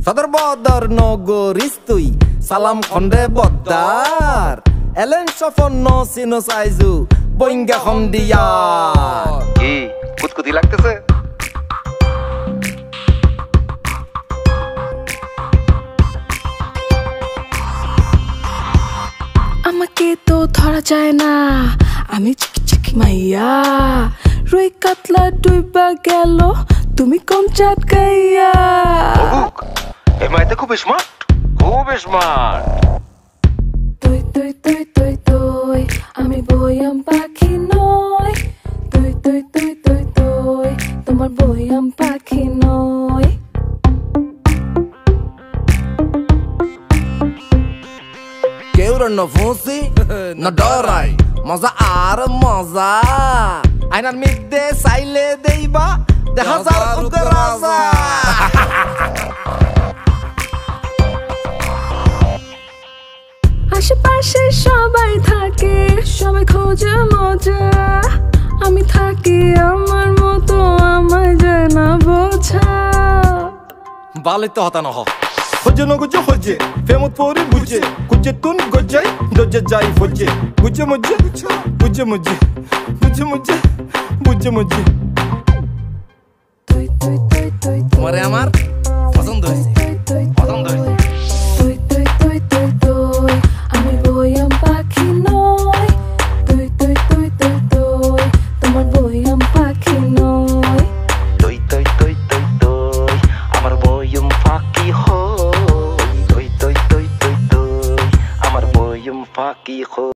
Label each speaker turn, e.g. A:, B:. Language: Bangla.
A: সদর বদর নগরিস তুই সালাম খন্ডে বদ্দার এলেন সফন্ন সিনো সাইজু বইঙ্গা খন্ডিয়া
B: কি কুতকুতি লাগতেছে?
C: আমাকে তো ধরা যায় না, আমি চিকি চিকি মাইয়া। রুই কাতলা ডুইবা গেল, তুমি কোন চাটকাইয়া।
B: এই মাইতে খুব স্মার্ট, খুব স্মার্ট।
C: তুই তুই তুই তুই তুই আমি বয়াম পাখি নয়। তুই তুই তুই তুই তুই তোমার বয়াম পাখি নয়।
A: কেউ ন ফুসি ন ডরাই মজা আর মজা আইনার মিদ্দে চাইলে দেইবা দেখা যার রাজা
C: আশেপাশে সবাই থাকে, সবাই খোঁজে মজা। আমি থাকি আমার মতো, আমায় যায় না বোঝা।
A: বালে তো হতা নহ হজে ন গুজে হজে ফেমত পরি বুঝে কুজে তুন গজাই দজে যাই ফজে বুঝে মুঝে বুঝে মুঝে বুঝে মুঝে বুঝে মুঝে
C: তুই তুই তুই তুই
A: তোমারে আমার পছন্দ হয়েছে পছন্দ হয়েছে।
C: তুই তুই তুই তুই তুই আমি বয়াম পাখি নয়। তুই তুই তুই তুই তুই তোমার বয়াম পাখি নয়।
B: তুই তুই তুই তুই তুই আমার বয়ম ফাঁকি হই। তুই তুই তুই তুই তুই আমার বয়ম ফাঁকি হই।